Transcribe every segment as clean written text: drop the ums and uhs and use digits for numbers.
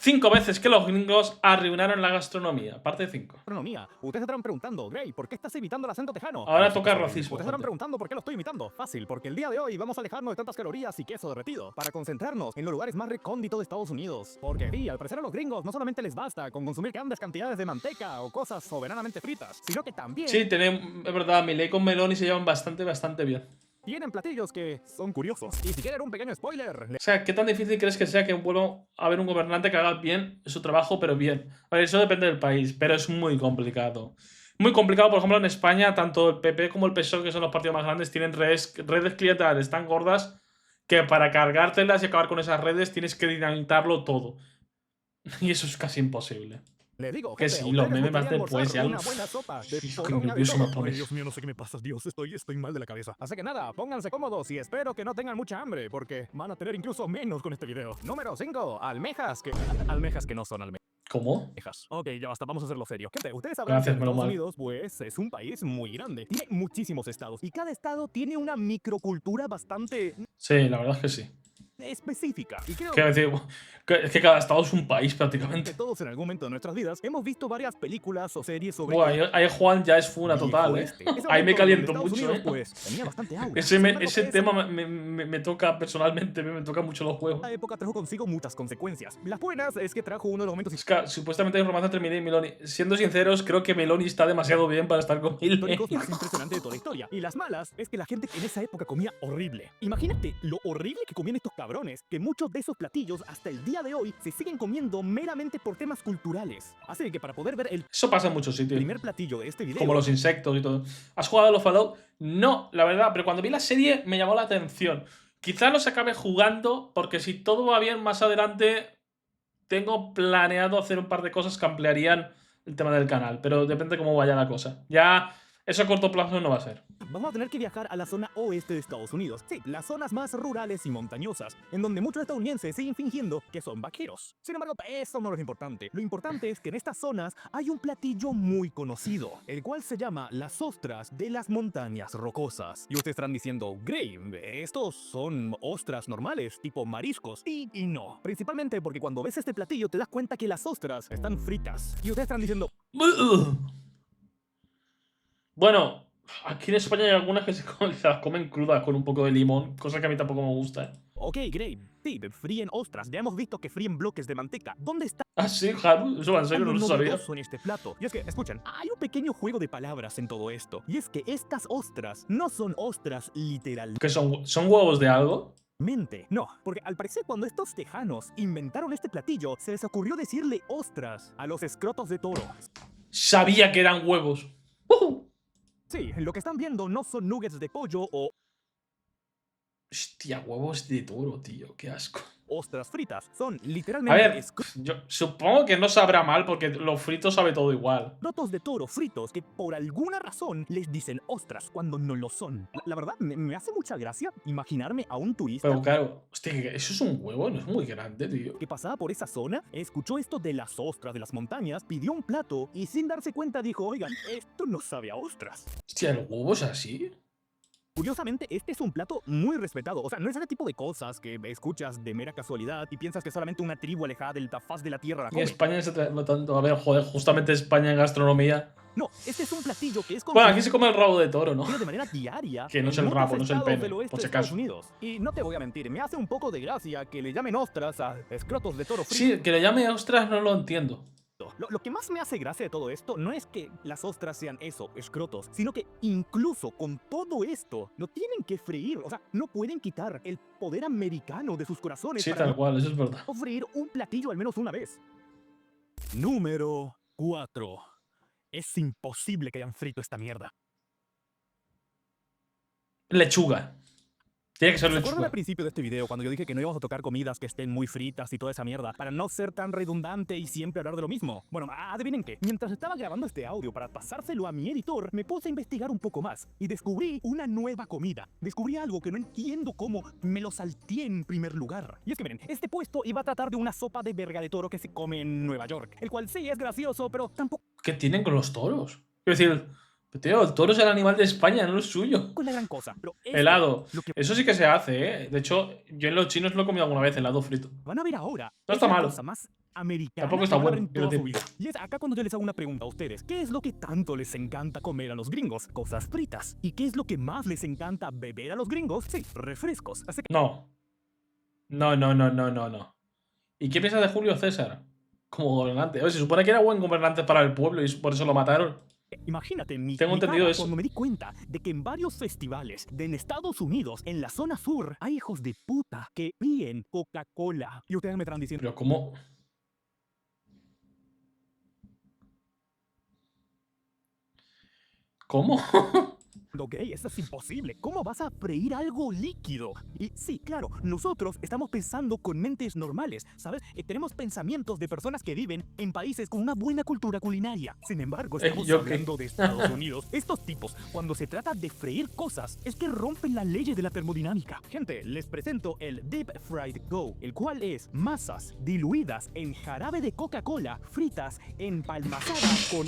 5 veces que los gringos arruinaron la gastronomía. Parte 5. Gastronomía. Ustedes estarán preguntando, Gray, ¿por qué estás imitando el acento tejano? Ahora Así que toca soy. racismo, Ustedes estarán gente. preguntando por qué lo estoy imitando. Fácil, porque el día de hoy vamos a alejarnos de tantas calorías y queso derretido para concentrarnos en los lugares más recónditos de Estados Unidos. Porque sí, al parecer a los gringos no solamente les basta con consumir grandes cantidades de manteca o cosas soberanamente fritas, sino que también Sí, es verdad, Milei con Meloni se llevan bastante bien. tienen platillos que son curiosos. Y si quieren un pequeño spoiler, O sea, ¿qué tan difícil crees que sea que vuelva a haber un gobernante que haga bien su trabajo, pero bien? A ver, eso depende del país, pero es muy complicado. Muy complicado, por ejemplo, en España, tanto el PP como el PSOE, que son los partidos más grandes, tienen redes clientelares tan gordas que para cargártelas y acabar con esas redes tienes que dinamitarlo todo. Y eso es casi imposible. les digo, Que gente, sí, ¿a los ustedes les memes más gustaría de almorzar poesía. una buena sopa de Qué poronga y nervioso me todo? pone. Ay, Dios mío, no sé qué me pasa, Dios, estoy mal de la cabeza. Así que nada, pónganse cómodos y espero que no tengan mucha hambre, porque van a tener incluso menos con este video. Número 5, almejas que no son almejas. ¿Cómo? Ok, ya basta, vamos a hacerlo serio. Gente, ustedes sabrán que Gracias, en menos Estados mal. Unidos, pues, es un país muy grande. Tiene muchísimos estados, y cada estado tiene una microcultura bastante Sí, la verdad es que sí. específica. Y creo Quiero decir, es que cada estado es un país prácticamente. que todos en algún momento de nuestras vidas hemos visto varias películas o series sobre Buah, ahí Juan ya es funa Viejo total, ¿eh? Oeste. Ese Ahí me momento donde caliento Estados mucho, Unidos, ¿eh? pues, tenía bastante aura. Sin embargo, Ese esa tema me toca personalmente, me toca mucho los juegos. época trajo consigo muchas consecuencias. Las buenas es que trajo uno de los momentos Es que supuestamente hay un romance entre Milei y Meloni. Siendo sinceros, creo que Meloni está demasiado bien para estar con Milei. históricos más impresionantes de toda la historia. Y las malas es que la gente en esa época comía horrible. Imagínate lo horrible que comían estos cabrones, que muchos de esos platillos hasta el día de hoy se siguen comiendo meramente por temas culturales. Así que para poder ver el Eso pasa en muchos sitios. primer platillo de este video, Como los insectos y todo. ¿Has jugado a los Fallout? No, la verdad, pero cuando vi la serie me llamó la atención. Quizá los acabe jugando, porque si todo va bien más adelante, tengo planeado hacer un par de cosas que ampliarían el tema del canal, pero depende cómo vaya la cosa. Ya, eso a corto plazo no va a ser. vamos a tener que viajar a la zona oeste de Estados Unidos. Sí, las zonas más rurales y montañosas, en donde muchos estadounidenses siguen fingiendo que son vaqueros. Sin embargo, eso no es lo importante. Lo importante es que en estas zonas hay un platillo muy conocido, el cual se llama las ostras de las montañas rocosas. Y ustedes estarán diciendo, Gray, estos son ostras normales, tipo mariscos. Y no. Principalmente porque cuando ves este platillo te das cuenta que las ostras están fritas. Y ustedes estarán diciendo, Bueno, aquí en España hay algunas que se las comen crudas con un poco de limón, cosa que a mí tampoco me gusta, ¿eh? ok, Gray, sí, fríen ostras. Ya hemos visto que fríen bloques de manteca. ¿Dónde está Ah, sí, Haru, eso va en serio, no lo lo sabía. novedoso en este plato? Y es que, escuchen, hay un pequeño juego de palabras en todo esto. Y es que estas ostras no son ostras literalmente. ¿Qué son huevos de algo? No, porque al parecer cuando estos tejanos inventaron este platillo, se les ocurrió decirle ostras a los escrotos de toro. Sabía que eran huevos. Sí, lo que están viendo no son nuggets de pollo o Hostia, huevos de toro, tío, qué asco. ostras fritas. Son A literalmente ver, yo supongo que no sabrá mal porque lo frito sabe todo igual. escrotos de toro fritos que por alguna razón les dicen ostras cuando no lo son. La verdad, me hace mucha gracia imaginarme a un turista Pero claro, hostia, eso es un huevo, no es muy grande, tío. que pasaba por esa zona, escuchó esto de las ostras de las montañas, pidió un plato y sin darse cuenta dijo, oigan, esto no sabe a ostras. Hostia, ¿el huevo es así? Curiosamente, este es un plato muy respetado. O sea, no es ese tipo de cosas que escuchas de mera casualidad y piensas que solamente una tribu alejada de la faz de la tierra la En come. España se trata tanto. A ver, joder, justamente España en gastronomía. No, este es un platillo que es Bueno, aquí consumido se come el rabo de toro, ¿no? de manera diaria Que no es en el muchos rabo, no es el estados pene, del oeste por si de Estados acaso. Unidos. Y no te voy a mentir, me hace un poco de gracia que le llamen ostras a escrotos de toro frito. Sí, que le llame ostras no lo entiendo. Lo que más me hace gracia de todo esto no es que las ostras sean eso, escrotos, sino que incluso con todo esto no tienen que freír, o sea, no pueden quitar el poder americano de sus corazones Sí, para tal cual, eso es verdad. no freír un platillo al menos una vez. Número 4. Es imposible que hayan frito esta mierda. Lechuga. Tiene que ser ¿Se acuerdan al lechuga. principio de este video cuando yo dije que no íbamos a tocar comidas que estén muy fritas y toda esa mierda para no ser tan redundante y siempre hablar de lo mismo? Bueno, adivinen qué. Mientras estaba grabando este audio para pasárselo a mi editor, me puse a investigar un poco más y descubrí una nueva comida. Descubrí algo que no entiendo cómo me lo salté en primer lugar. Y es que miren, este puesto iba a tratar de una sopa de verga de toro que se come en Nueva York, el cual sí es gracioso, pero tampoco ¿Qué tienen con los toros? Quiero decir, tío, el toro es el animal de España, no es suyo. es la gran cosa. Pero Helado. lo que Eso sí que se hace, ¿eh? De hecho, yo en los chinos lo he comido alguna vez, helado frito. van a ver ahora No es está la malo. cosa más americana Tampoco está que bueno, agarren quiero toda su decir. vida. Y es acá cuando yo les hago una pregunta a ustedes. ¿Qué es lo que tanto les encanta comer a los gringos? Cosas fritas. ¿Y qué es lo que más les encanta beber a los gringos? Sí, refrescos. Así que No. No, no, no, no, no, no. ¿Y qué piensas de Julio César como gobernante? Oye, se supone que era buen gobernante para el pueblo y por eso lo mataron. imagínate Tengo mi entendido cara eso. cuando me di cuenta de que en varios festivales en Estados Unidos, en la zona sur, hay hijos de puta que piden Coca-Cola. Y ustedes me están diciendo Pero ¿cómo? ¿Cómo? Ok, eso es imposible. ¿Cómo vas a freír algo líquido? Y sí, claro, nosotros estamos pensando con mentes normales, ¿sabes? Tenemos pensamientos de personas que viven en países con una buena cultura culinaria. Sin embargo, estamos ¿Yo qué? hablando de Estados Unidos. Estos tipos, cuando se trata de freír cosas, es que rompen las leyes de la termodinámica. Gente, les presento el Deep Fried Go, el cual es masas diluidas en jarabe de Coca-Cola, fritas, empalmazadas con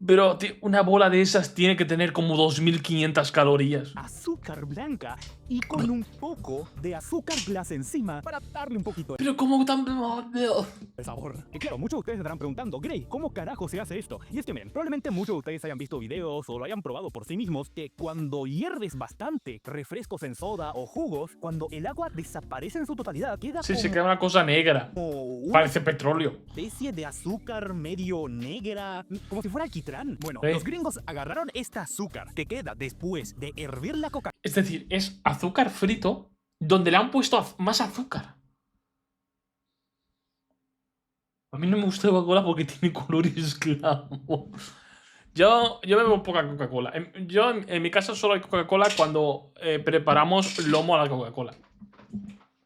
Pero tío, una bola de esas tiene que tener como 2500 calorías. azúcar blanca y con un poco de azúcar glass encima para darle un poquito Pero ¿cómo tan...? de sabor. Y claro, muchos de ustedes se estarán preguntando, Gray, ¿cómo carajo se hace esto? Y es que miren, probablemente muchos de ustedes hayan visto videos o lo hayan probado por sí mismos que cuando hierves bastante refrescos en soda o jugos, cuando el agua desaparece en su totalidad, queda Sí, se queda una cosa negra. como una Parece petróleo. especie de azúcar medio negra, como si fuera alquitrán. Bueno, ¿Eh? los gringos agarraron este azúcar que queda después de hervir la coca Es decir, es azúcar frito donde le han puesto más azúcar. A mí no me gusta la Coca-Cola porque tiene color esclavo. Yo bebo poca Coca-Cola. En mi casa solo hay Coca-Cola cuando preparamos lomo a la Coca-Cola.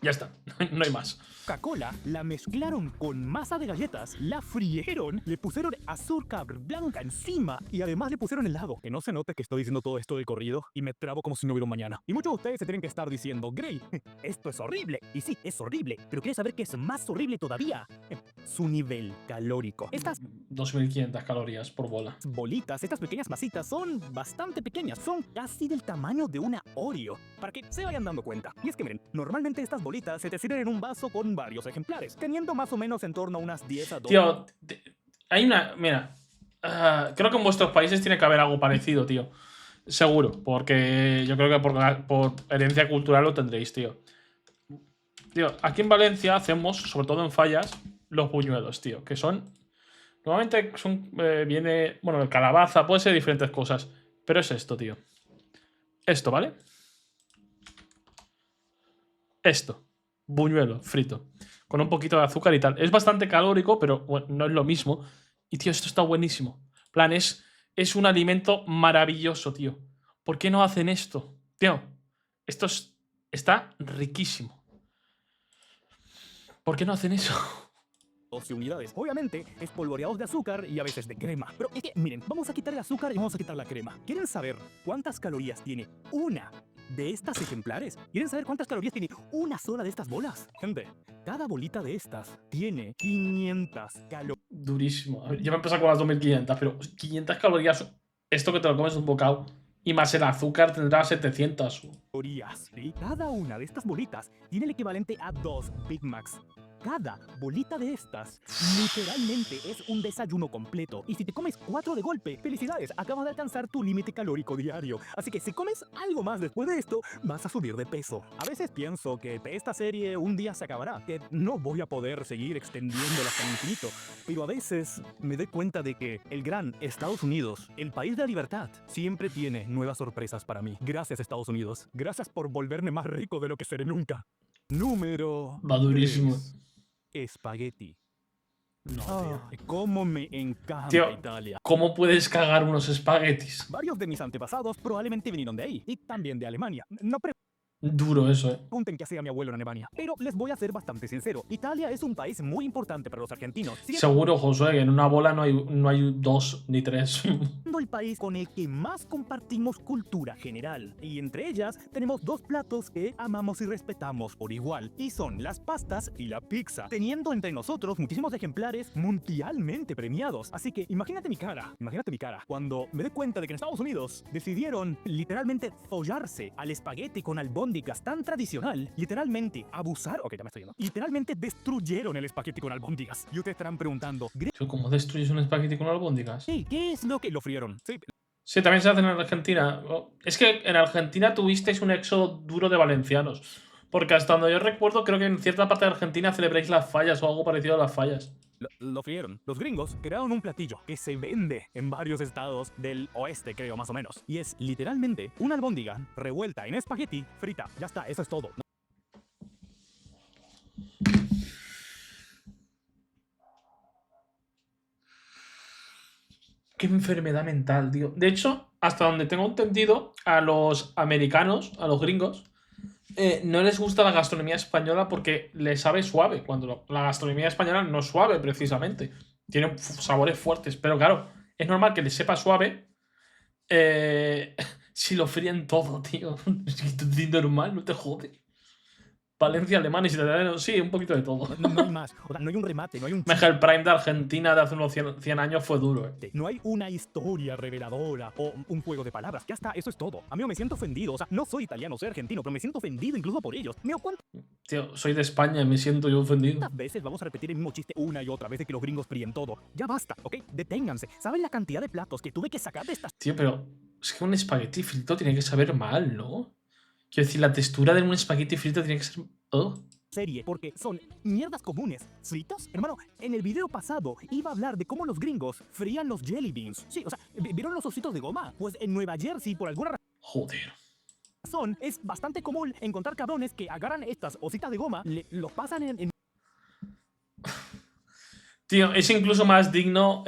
Ya está, no hay más. Coca-Cola, la mezclaron con masa de galletas, la frieron, le pusieron azúcar blanca encima y además le pusieron helado. Que no se note que estoy diciendo todo esto de corrido y me trabo como si no hubiera un mañana. Y muchos de ustedes se tienen que estar diciendo, Gray, esto es horrible. Y sí, es horrible, pero ¿quieres saber qué es más horrible todavía? Su nivel calórico. Estas 2500 calorías por bola. bolitas, estas pequeñas masitas son bastante pequeñas, son casi del tamaño de una Oreo, para que se vayan dando cuenta. Y es que miren, normalmente estas bolitas se te sirven en un vaso con varios ejemplares, teniendo más o menos en torno a unas 10 a 12. Tío, hay una... Mira, creo que en vuestros países tiene que haber algo parecido, tío. Seguro, porque yo creo que por herencia cultural lo tendréis, tío. Tío, aquí en Valencia hacemos, sobre todo en fallas, los buñuelos, tío, que son... Normalmente son... viene... Bueno, el calabaza, puede ser diferentes cosas, pero es esto, tío. Esto, ¿vale? Esto. Buñuelo frito. Con un poquito de azúcar y tal. Es bastante calórico, pero bueno, no es lo mismo. Y, tío, esto está buenísimo. En plan, es un alimento maravilloso, tío. ¿Por qué no hacen esto? Tío, está riquísimo. ¿Por qué no hacen eso? 12 unidades. Obviamente, espolvoreados de azúcar y a veces de crema. Pero es que, miren, vamos a quitar el azúcar y vamos a quitar la crema. ¿Quieren saber cuántas calorías tiene una de estas ejemplares? ¿Quieren saber cuántas calorías tiene una sola de estas bolas? Gente, cada bolita de estas tiene 500 calorías. Durísimo. A ver, yo me he empezado con las 2500, pero 500 calorías. Esto que te lo comes de un bocado. Y más el azúcar tendrá 700. ¿Sí? Cada una de estas bolitas tiene el equivalente a 2 Big Macs. Cada bolita de estas literalmente es un desayuno completo. Y si te comes 4 de golpe, felicidades, acabas de alcanzar tu límite calórico diario. Así que si comes algo más después de esto, vas a subir de peso. A veces pienso que esta serie un día se acabará, que no voy a poder seguir extendiéndola hasta el infinito. Pero a veces me doy cuenta de que el gran Estados Unidos, el país de la libertad, siempre tiene nuevas sorpresas para mí. Gracias, Estados Unidos. Gracias por volverme más rico de lo que seré nunca. Número Va durísimo. 3. Espagueti. No, tío. Cómo me encanta Tío. Italia. ¿Cómo puedes cagar unos espaguetis? Varios de mis antepasados probablemente vinieron de ahí y también de Alemania. No Duro eso, pregunten qué hacía mi abuelo en Alemania, pero les voy a ser bastante sincero. Italia es un país muy importante para los argentinos. Sigue Seguro, Josué, que en una bola no hay 2 ni 3. siendo el país con el que más compartimos cultura general. Y entre ellas tenemos 2 platos que amamos y respetamos por igual. Y son las pastas y la pizza. Teniendo entre nosotros muchísimos ejemplares mundialmente premiados. Así que imagínate mi cara. Imagínate mi cara. Cuando me doy cuenta de que en Estados Unidos decidieron literalmente follarse al espagueti con albóndigas albóndigas tan tradicional, literalmente abusaron, ok, ya me estoy yendo, literalmente destruyeron el espagueti con albóndigas. Y ustedes estarán preguntando, Tío, ¿cómo destruyes un espagueti con albóndigas? hey, ¿qué es lo que lo frieron? Sí, Sí, también se hacen en Argentina. Es que en Argentina tuvisteis un éxodo duro de valencianos. Porque hasta donde yo recuerdo, creo que en cierta parte de Argentina celebráis las fallas o algo parecido a las fallas. lo frieron. Los gringos crearon un platillo que se vende en varios estados del oeste, creo, más o menos. Y es literalmente una albóndiga revuelta en espagueti frita. Ya está, eso es todo. Qué enfermedad mental, tío. De hecho, hasta donde tengo entendido, a los americanos, a los gringos, no les gusta la gastronomía española porque les sabe suave. Cuando la gastronomía española no es suave, precisamente. Tiene sabores fuertes. Pero claro, es normal que les sepa suave. Si lo fríen todo, tío. Es normal, no te jode. Valencia, alemanes, italianos, sí, un poquito de todo. No hay más. O sea, no hay un remate, no hay un El Prime de Argentina de hace unos 100 años fue duro, no hay una historia reveladora o un juego de palabras. Ya está, eso es todo. Amigo, me siento ofendido. O sea, no soy italiano, soy argentino, pero me siento ofendido incluso por ellos. Amigo, ¿cuántas Tío, soy de España y me siento yo ofendido. veces vamos a repetir el mismo chiste una y otra vez de que los gringos fríen todo? Ya basta, ¿ok? Deténganse. ¿Saben la cantidad de platos que tuve que sacar de esta Tío, pero es que un espagueti frito tiene que saber mal, ¿no? Quiero decir, la textura de un espagueti frito tiene que ser... Oh. serie? Porque son mierdas comunes. ¿Fritos? Hermano, en el video pasado iba a hablar de cómo los gringos frían los jelly beans. Sí, o sea, ¿vieron los ositos de goma? Pues en Nueva Jersey, por alguna Joder. razón, es bastante común encontrar cabrones que agarran estas ositas de goma, los pasan en Tío, es incluso más digno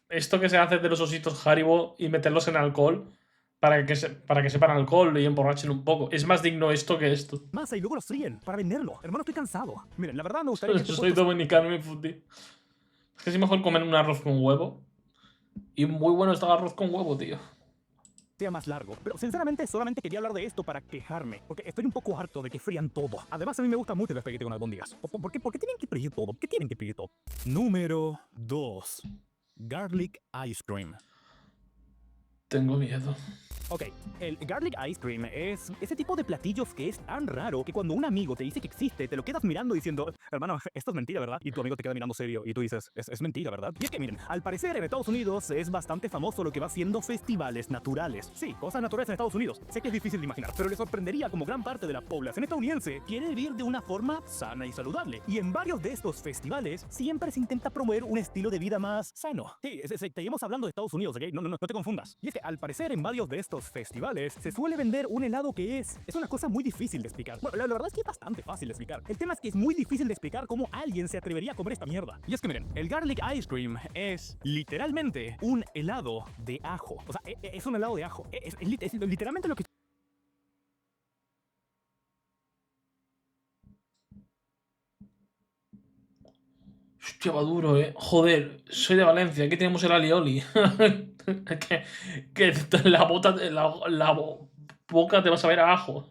esto que se hace de los ositos Haribo y meterlos en alcohol para que sepan alcohol y emborrachen un poco. Es más digno esto que esto. masa y luego los fríen para venderlo. Hermano, estoy cansado. Miren, la verdad me gustaría que Yo soy dominicano y me fundí. Es que es mejor comer un arroz con huevo. Y muy bueno está el arroz con huevo, tío. sea más largo. Pero sinceramente solamente quería hablar de esto para quejarme, porque estoy un poco harto de que frían todo. Además a mí me gusta mucho el espagueti con albóndigas. ¿Por qué tienen que freír todo? ¿Por qué tienen que freír todo? Número 2. Garlic Ice Cream. Tengo miedo. Ok, el garlic ice cream es ese tipo de platillos que es tan raro que cuando un amigo te dice que existe, te lo quedas mirando diciendo, hermano, esto es mentira, ¿verdad? Y tu amigo te queda mirando serio y tú dices, es mentira, ¿verdad? Y es que miren, al parecer en Estados Unidos es bastante famoso lo que va siendo festivales naturales. Sí, cosas naturales en Estados Unidos. Sé que es difícil de imaginar, pero les sorprendería como gran parte de la población estadounidense quiere vivir de una forma sana y saludable. Y en varios de estos festivales siempre se intenta promover un estilo de vida más sano. Sí, seguimos hablando de Estados Unidos, ¿ok? No te confundas. Y es que al parecer en varios de estos festivales se suele vender un helado que es una cosa muy difícil de explicar. Bueno, la verdad es que es bastante fácil de explicar. El tema es que es muy difícil de explicar cómo alguien se atrevería a comer esta mierda. Y es que miren, el garlic ice cream es literalmente un helado de ajo. O sea, es un helado de ajo. Es literalmente lo que... Hostia, va duro, Joder, soy de Valencia, aquí tenemos el alioli. que la boca te vas a ver a ajo.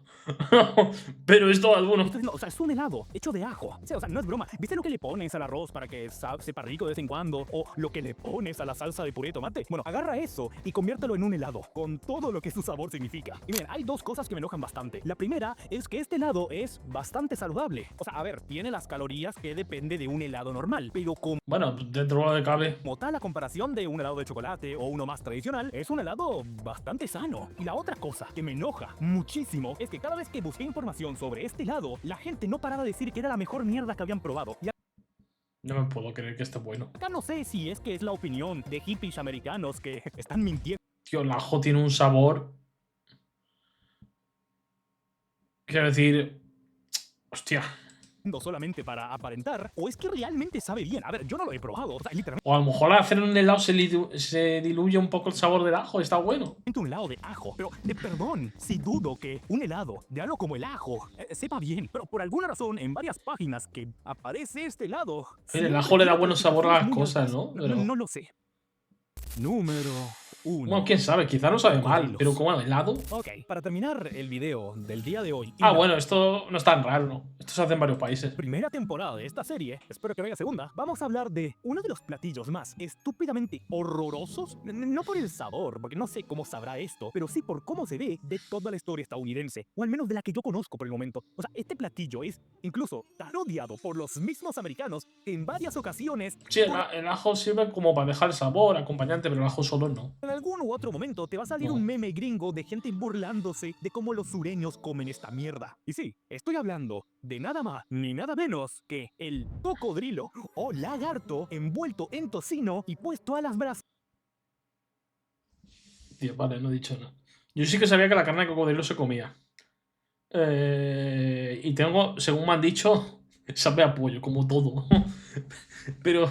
Pero esto va duro. No, o sea, es un helado hecho de ajo. Sí, o sea, no es broma. ¿Viste lo que le pones al arroz para que sepa rico de vez en cuando? O lo que le pones a la salsa de puré de tomate. Bueno, agarra eso y conviértelo en un helado, con todo lo que su sabor significa. Y miren, hay dos cosas que me enojan bastante. La primera es que este helado es bastante saludable. O sea, a ver, tiene las calorías que depende de un helado normal, pero bueno, dentro de lo que cabe. como tal, la comparación de un helado de chocolate o uno más tradicional, es un helado bastante sano. Y la otra cosa que me enoja muchísimo es que cada vez que busqué información sobre este helado, la gente no paraba de decir que era la mejor mierda que habían probado. Y No me puedo creer que esté bueno. acá no sé si es que es la opinión de hippies americanos que están mintiendo. Tío, el ajo tiene un sabor. Quiero decir. Hostia. Solamente para aparentar, o es que realmente sabe bien. A ver, yo no lo he probado, o sea, literalmente O a lo mejor al hacer un helado se diluye un poco el sabor del ajo, está bueno. un helado de ajo. Pero, perdón, si dudo que un helado de algo como el ajo sepa bien. Pero por alguna razón, en varias páginas que aparece este helado... El ajo le da buen sabor a las cosas, ¿no? Pero... No lo sé. Número Bueno, quién sabe, quizá no sabe mal, pero como helado. Ok, para terminar el video del día de hoy. Ah, bueno, esto no es tan raro, ¿no? Esto se hace en varios países. Primera temporada de esta serie, espero que venga segunda. Vamos a hablar de uno de los platillos más estúpidamente horrorosos. No por el sabor, porque no sé cómo sabrá esto, pero sí por cómo se ve de toda la historia estadounidense, o al menos de la que yo conozco por el momento. O sea, este platillo es incluso tan odiado por los mismos americanos que en varias ocasiones... Sí, el ajo sirve como para dejar el sabor, acompañante, pero el ajo solo no. En algún u otro momento te va a salir un meme gringo de gente burlándose de cómo los sureños comen esta mierda. Y sí, estoy hablando de nada más ni nada menos que el cocodrilo o lagarto envuelto en tocino y puesto a las brasas. Tío, vale, no he dicho nada. Yo sí que sabía que la carne de cocodrilo se comía. Y tengo, según me han dicho, sabe a pollo, como todo. Pero,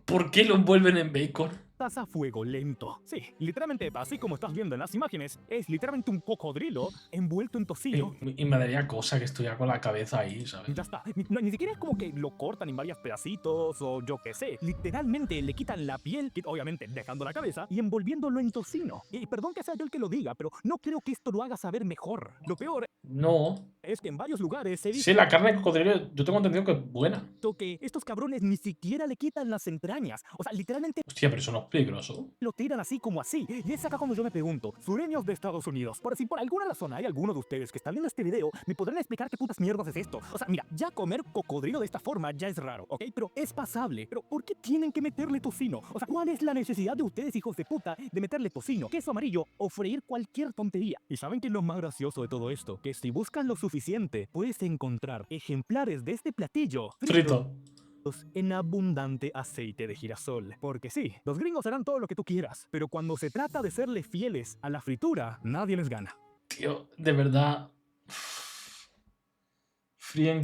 ¿por qué lo envuelven en bacon? A fuego lento. Sí, literalmente, así como estás viendo en las imágenes, es literalmente un cocodrilo envuelto en tocino. Y me daría cosa que estuviera con la cabeza ahí, ¿sabes? Ya está. Ni siquiera es como que lo cortan en varios pedacitos o yo qué sé. Literalmente le quitan la piel, obviamente dejando la cabeza y envolviéndolo en tocino. Y perdón que sea yo el que lo diga, pero no creo que esto lo haga saber mejor. Lo peor No. es que en varios lugares se dice... Sí, la carne de cocodrilo, yo tengo entendido que es buena. que estos cabrones ni siquiera le quitan las entrañas. O sea, literalmente... Hostia, pero eso no es peligroso. Lo tiran así como así. Y es acá como yo me pregunto, sureños de Estados Unidos, por si por alguna razón hay alguno de ustedes que está viendo este video, me podrán explicar qué putas mierdas es esto. O sea, mira, ya comer cocodrilo de esta forma ya es raro, ¿ok? Pero es pasable. Pero ¿por qué tienen que meterle tocino? O sea, ¿cuál es la necesidad de ustedes, hijos de puta, de meterle tocino, queso amarillo o freír cualquier tontería? ¿Y saben qué es lo más gracioso de todo esto? Que si buscan lo suficiente, puedes encontrar ejemplares de este platillo Frito. en abundante aceite de girasol. Porque sí, los gringos harán todo lo que tú quieras, pero cuando se trata de serle fieles a la fritura, nadie les gana. Tío, de verdad. Fríen cualquier